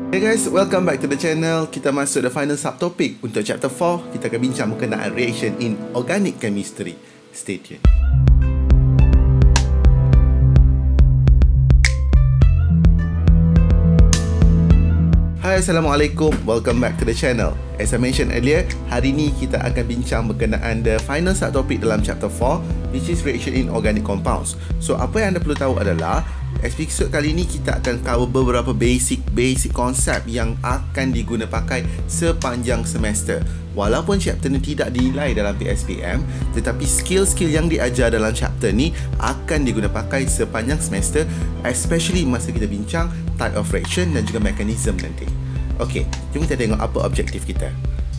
Hey guys, welcome back to the channel. Kita masuk the final subtopic untuk chapter 4. Kita akan bincang berkenaan reaction in organic chemistry. Stay tuned. Hai, Assalamualaikum. Welcome back to the channel. As I mentioned earlier, hari ini kita akan bincang berkenaan the final subtopic dalam chapter 4, which is reaction in organic compounds. So, apa yang anda perlu tahu adalah episod kali ini kita akan cover beberapa basic konsep yang akan diguna pakai sepanjang semester. Walaupun chapter ni tidak dinilai dalam PSPM, tetapi skill-skill yang diajar dalam chapter ni akan diguna pakai sepanjang semester, especially masa kita bincang type of reaction dan juga mechanism nanti. Okay, jom kita tengok apa objektif kita.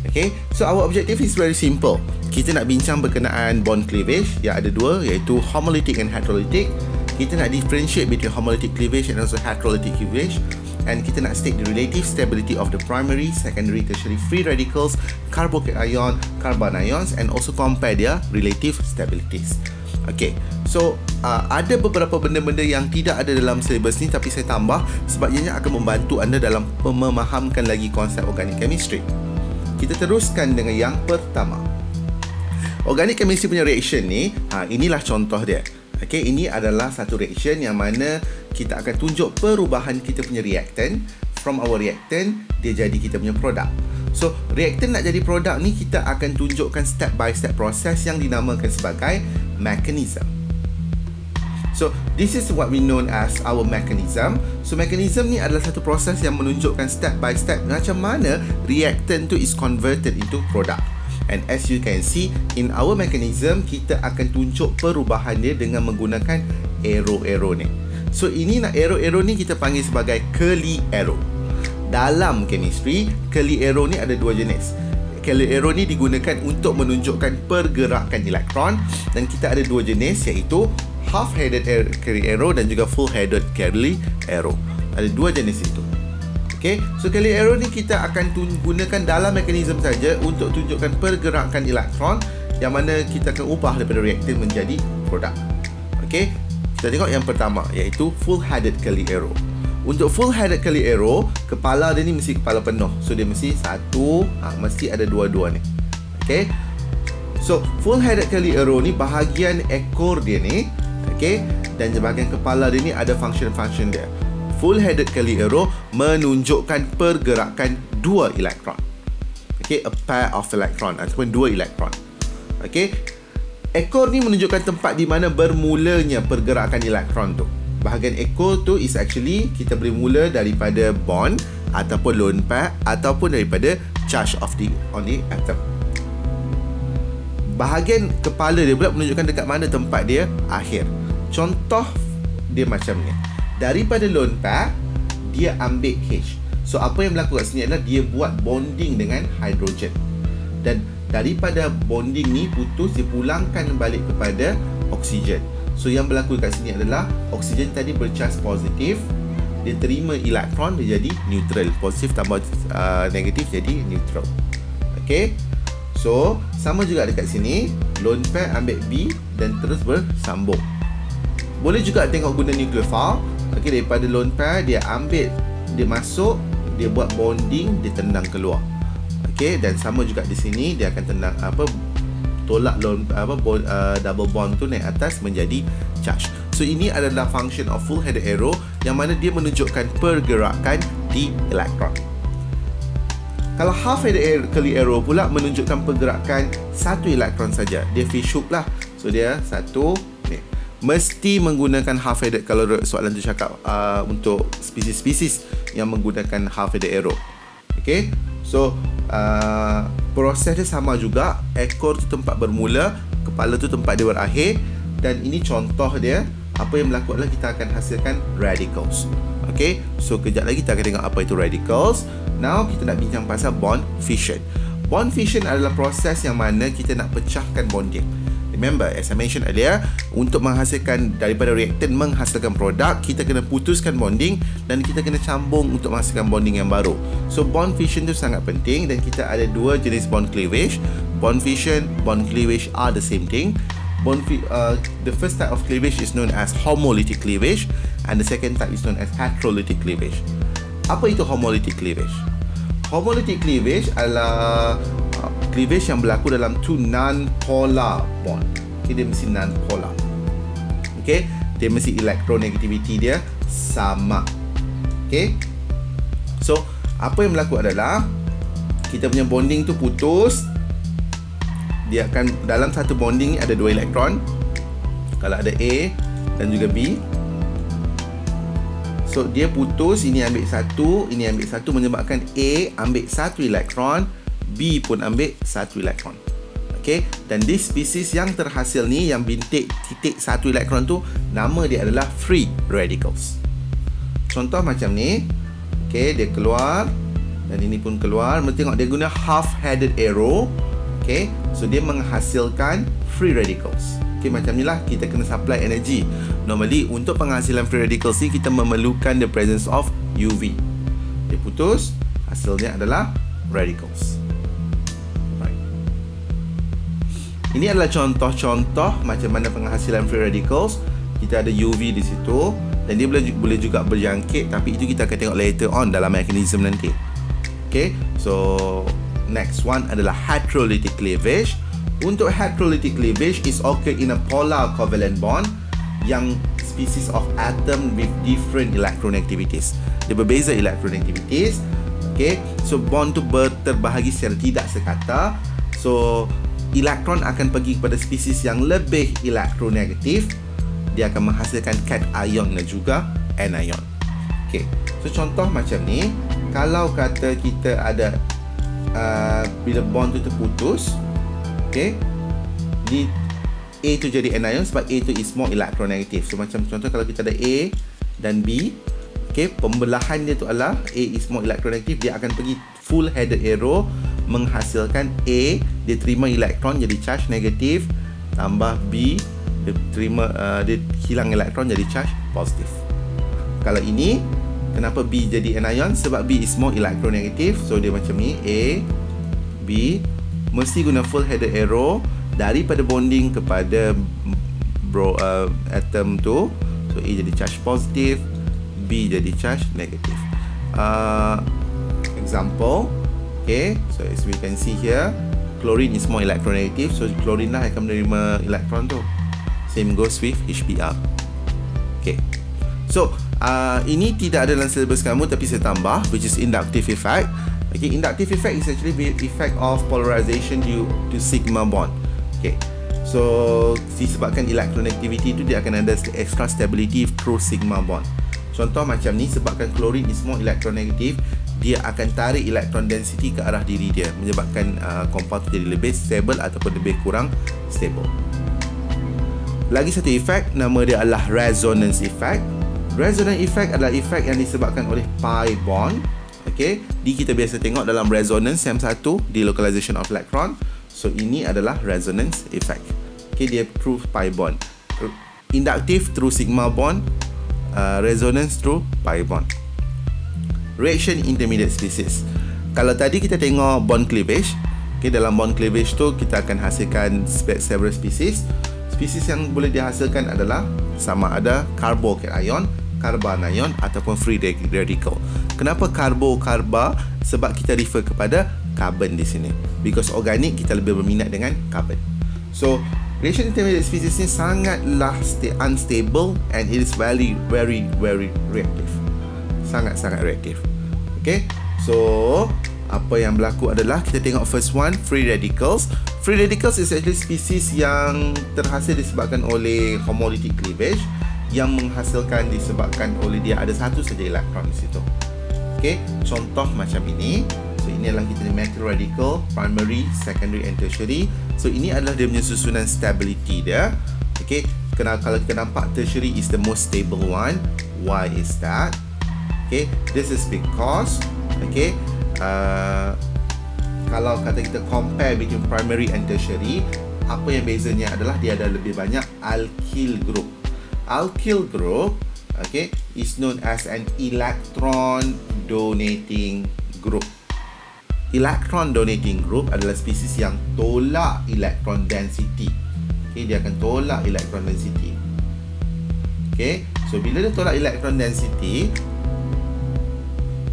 Okay, so our objective is very simple. Kita nak bincang berkenaan bond cleavage yang ada dua, iaitu homolytic and heterolytic. Kita nak differentiate between homolytic cleavage and also heterolytic cleavage, and kita nak state the relative stability of the primary, secondary, tertiary free radicals, carbocation, carbon ions, and also compare their relative stabilities. Okay, so ada beberapa benda-benda yang tidak ada dalam syllabus ni tapi saya tambah sebab ianya akan membantu anda dalam memahamkan lagi konsep organic chemistry. Kita teruskan dengan yang pertama. Organic chemistry punya reaction ni, inilah contoh dia. Okay, ini adalah satu reaction yang mana kita akan tunjuk perubahan kita punya reactant. From our reactant, dia jadi kita punya produk. So, reactant nak jadi produk ni, kita akan tunjukkan step by step proses yang dinamakan sebagai mechanism. So, this is what we known as our mechanism. So, mechanism ni adalah satu proses yang menunjukkan step by step macam mana reactant tu is converted into product. And as you can see, in our mechanism, kita akan tunjuk perubahan dia dengan menggunakan arrow-arrow ni. So, ini nak arrow-arrow ni kita panggil sebagai curly arrow. Dalam chemistry, curly arrow ni ada dua jenis. Curly arrow ni digunakan untuk menunjukkan pergerakan elektron, dan kita ada dua jenis, iaitu half-headed curly arrow dan juga full-headed curly arrow. Ada dua jenis itu. Okay, so curly arrow ni kita akan gunakan dalam mekanisme saja untuk tunjukkan pergerakan elektron yang mana kita akan ubah daripada reaktan menjadi produk. Okay, kita tengok yang pertama, iaitu full-headed curly arrow. Untuk full-headed curly arrow, kepala dia ni mesti kepala penuh. So, dia mesti satu, mesti ada dua-dua ni. Okay, so full-headed curly arrow ni bahagian ekor dia ni, okay, dan bahagian kepala dia ni ada function-function dia. Full-headed curly arrow menunjukkan pergerakan dua elektron. Okay, a pair of electron ataupun dua elektron. Okay, ekor ni menunjukkan tempat di mana bermulanya pergerakan elektron tu. Bahagian ekor tu is actually kita boleh mula daripada bond ataupun lone pair ataupun daripada charge on the atom. Bahagian kepala dia pula menunjukkan dekat mana tempat dia akhir. Contoh dia macam ni. Daripada lone pair, dia ambil H. So, apa yang berlaku kat sini adalah dia buat bonding dengan hidrogen. Dan daripada bonding ni putus, dia pulangkan balik kepada oksigen. So, yang berlaku kat sini adalah oksigen tadi bercharge positif. Dia terima elektron, dia jadi neutral. Positif tambah negatif jadi neutral. Okay. So, sama juga dekat sini. Lone pair ambil B dan terus bersambung. Boleh juga tengok guna nucleophile. Okay, daripada lone pair dia ambil, dia masuk, dia buat bonding, dia tendang keluar. Okay, dan sama juga di sini dia akan tendang tolak double bond tu naik atas menjadi charge. So, ini adalah function of full-headed arrow yang mana dia menunjukkan pergerakan di elektron. Kalau half-headed curly arrow pula menunjukkan pergerakan satu elektron saja. Dia fish hook lah. So, dia satu ni. Mesti menggunakan half-headed kalau soalan tu cakap untuk spesies-spesies yang menggunakan half-headed arrow. Okay, so proses dia sama juga. Ekor tu tempat bermula, kepala tu tempat dia berakhir, dan ini contoh dia. Apa yang berlaku adalah kita akan hasilkan radicals. Okay, so kejap lagi kita akan tengok apa itu radicals. Now kita nak bincang pasal bond fission. Bond fission adalah proses yang mana kita nak pecahkan bonding. Remember, as I mentioned earlier, untuk menghasilkan daripada reaktan menghasilkan produk, kita kena putuskan bonding dan kita kena sambung untuk menghasilkan bonding yang baru. So, bond fission tu sangat penting dan kita ada dua jenis bond cleavage. Bond fission, bond cleavage are the same thing. The first type of cleavage is known as homolytic cleavage and the second type is known as heterolytic cleavage. Apa itu homolytic cleavage? Homolytic cleavage adalah cleavage yang berlaku dalam two non-polar bond. Okay, dia mesti non-polar. Okay, dia mesti electronegativity dia sama. Okay, so apa yang berlaku adalah kita punya bonding tu putus. Dia akan dalam satu bonding ni ada dua elektron. Kalau ada A dan juga B, so dia putus, ini ambil satu, ini ambil satu, menyebabkan A ambil satu elektron, B pun ambil satu elektron. Okay, dan di spesies yang terhasil ni, yang bintik titik satu elektron tu, nama dia adalah free radicals. Contoh macam ni. Okay, dia keluar dan ini pun keluar. Mereka tengok dia guna half-headed arrow. Okay, so dia menghasilkan free radicals. Okay, macam ni lah kita kena supply energy. Normally untuk penghasilan free radicals ni kita memerlukan the presence of UV. Dia putus, hasilnya adalah radicals. Right. Ini adalah contoh-contoh macam mana penghasilan free radicals. Kita ada UV di situ dan dia boleh juga berjangkit, tapi itu kita akan tengok later on dalam mekanisme nanti. Okay, so next one adalah heterolytic cleavage. Untuk heterolytic cleavage is occurred in a polar covalent bond yang species of atom with different electronegativities. Dia berbeza electronegativities. Okay, so bond tu terbahagi secara tidak sekata. So elektron akan pergi kepada spesies yang lebih elektronegatif. Dia akan menghasilkan cation dan juga anion. Okay, so contoh macam ni, kalau kata kita ada bila bond tu terputus, okay, di A tu jadi anion sebab A tu is more electronegative. So macam contoh kalau kita ada A dan B, okay, pembelahan dia tu adalah A is more electronegative, dia akan pergi full headed arrow, menghasilkan A, dia terima elektron jadi charge negatif, tambah B, dia terima dia hilang elektron jadi charge positif. Kalau ini, kenapa B jadi anion? Sebab B is more electronegative. So dia macam ni, A, B, mesti guna full headed arrow daripada bonding kepada atom tu. So A jadi charge positif, B jadi charge negatif. Example, okay, so as we can see here, chlorine is more electronegative, so chlorine lah akan menerima elektron tu. Same goes with HBr. Okay, so ini tidak ada dalam syllabus kamu, tapi saya tambah, which is inductive effect. Okay, inductive effect is actually the effect of polarization due to sigma bond. Okay, so disebabkan electronegativity tu dia akan ada extra stability through sigma bond. Contoh macam ni, sebabkan chlorine is more electronegative, dia akan tarik electron density ke arah diri dia, menyebabkan compound tu jadi lebih stable ataupun lebih kurang stable. Lagi satu efek, nama dia adalah resonance effect. Resonance effect adalah efek yang disebabkan oleh pi bond. Okay, kita biasa tengok dalam resonance yang satu, delocalization of electron. So ini adalah resonance effect. Okay, dia through pi bond. Inductive through sigma bond, resonance through pi bond. Reaction intermediate species. Kalau tadi kita tengok bond cleavage, okay, dalam bond cleavage tu kita akan hasilkan several species. Spesies yang boleh dihasilkan adalah sama ada carbocation, carbanion ataupun free radical. Kenapa carbo-carba? Sebab kita refer kepada carbon di sini. Because organic kita lebih berminat dengan carbon. So reaction intermediate species ni sangatlah unstable and it is very reactive. Sangat-sangat reaktif. Okay, so apa yang berlaku adalah kita tengok first one, free radicals. Free radicals is actually species yang terhasil disebabkan oleh homolytic cleavage, yang menghasilkan disebabkan oleh dia ada satu saja elektron di situ. Okay, contoh macam ini. So ini adalah kita metal radical, primary, secondary and tertiary. So ini adalah dia punya susunan stability dia. Okay, kalau kita nampak tertiary is the most stable one. Why is that? Okay, this is because, okay, kalau kata kita compare between primary and tertiary, apa yang bezanya adalah dia ada lebih banyak alkyl group. Alkyl group, okay, is known as an electron donating group. Electron donating group adalah spesies yang tolak electron density. Okay, dia akan tolak electron density. Okay, so bila dia tolak electron density,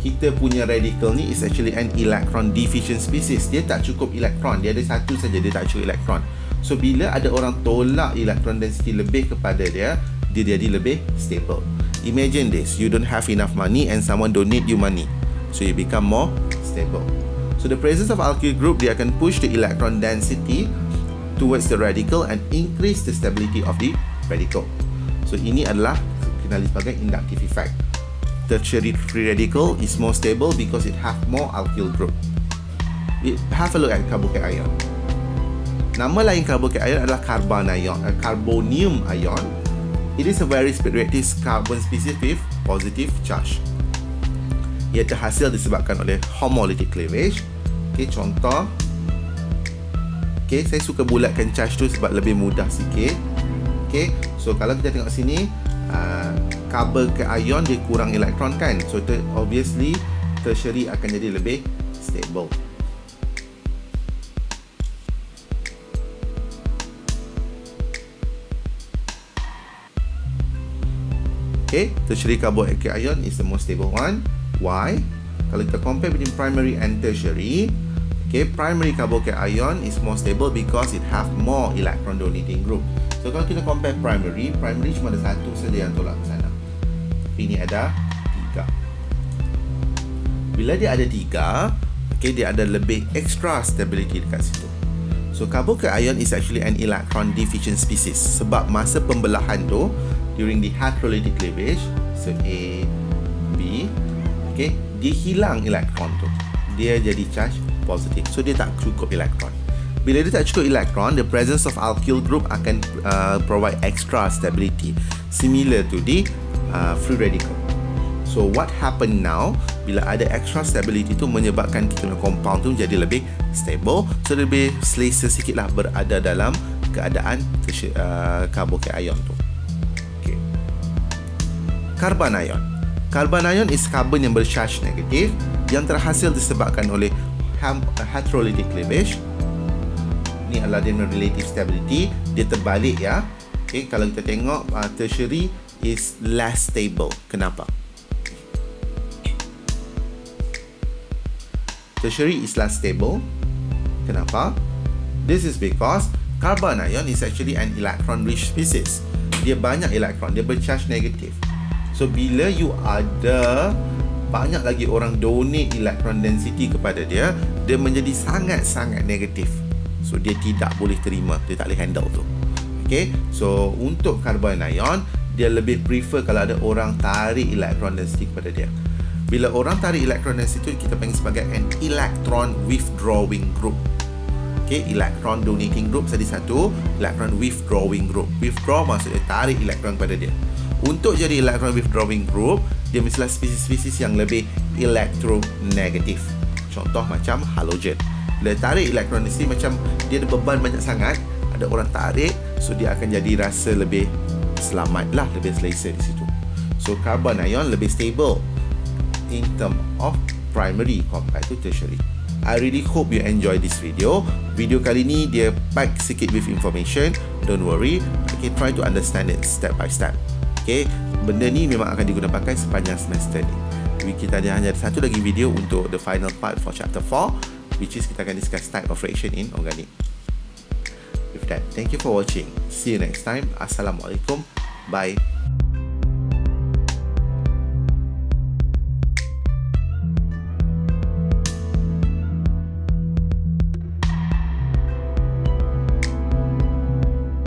kita punya radical ni is actually an electron deficient species. Dia tak cukup elektron, dia ada satu saja, dia tak cukup elektron. So bila ada orang tolak electron density lebih kepada dia, dia jadi lebih stable. Imagine this, you don't have enough money and someone donate you money, so you become more stable. So the presence of alkyl group, dia akan push the electron density towards the radical and increase the stability of the radical. So ini adalah dikenali sebagai inductive effect. Tertiary free radical is more stable because it have more alkyl group. Have a look at carbocation ion. Nama lain carbocation ion adalah carbonium ion. It is a very reactive carbon species with positive charge. Ia terhasil disebabkan oleh homolytic cleavage. Okay, contoh. Okay, saya suka bulatkan charge tu sebab lebih mudah sikit. Okay, so kalau kita tengok sini, carbocation dia kurang elektron kan, so obviously tertiary akan jadi lebih stable. Okay, tertiary carbocation ion is the most stable one. Why? Kalau kita compare between primary and tertiary, okay, primary carbocation ion is more stable because it have more electron donating group. So kalau kita compare primary cuma ada satu saja yang tolak ke sana. Tapi ini ada 3. Bila dia ada 3, okay, dia ada lebih extra stability dekat situ. So carbocation ion is actually an electron deficient species sebab masa pembelahan tu during the hydrolytic cleavage, so A, B, okay, dia hilang elektron tu. Dia jadi charge positive. So dia tak cukup elektron. Bila dia tak cukup elektron, the presence of alkyl group akan provide extra stability similar to the free radical. So what happen now, bila ada extra stability tu menyebabkan kita punya compound tu jadi lebih stable, so lebih selesa sikit lah berada dalam keadaan carbocation ion tu. Okay. Carbon ion. Carbon ion is carbon yang bercharge negatif yang terhasil disebabkan oleh hydrolytic cleavage. Ini adalah dia relative stability. Dia terbalik ya. Okay, kalau kita tengok tertiary is less stable. Kenapa? Tertiary is less stable. Kenapa? This is because carbon ion is actually an electron rich species. Dia banyak elektron, dia bercharge negatif. So bila you ada banyak lagi orang donate electron density kepada dia, dia menjadi sangat-sangat negatif. So dia tidak boleh terima, dia tak boleh handle tu. Okay, so untuk carbon ion, dia lebih prefer kalau ada orang tarik electron density kepada dia. Bila orang tarik electron density tu, kita panggil sebagai an electron withdrawing group. Okay, electron donating group tadi satu, electron withdrawing group. Withdraw maksudnya tarik elektron kepada dia. Untuk jadi electron withdrawing group, dia mestilah spesies-spesies yang lebih elektronegatif. Contoh macam halogen. Bila tarik elektron density, macam dia ada beban banyak sangat, ada orang tarik, so dia akan jadi rasa lebih selamat lah, lebih selesa di situ. So carbon ion lebih stable in term of primary compared to tertiary. I really hope you enjoy this video. Video kali ni dia pack sikit with information. Don't worry, okay, try to understand it step by step. Okay, benda ni memang akan digunakan pakai sepanjang semester ni. Kita hanya ada satu lagi video untuk the final part for chapter 4, which is kita akan discuss type of reaction in organic. With that, thank you for watching. See you next time. Assalamualaikum. Bye.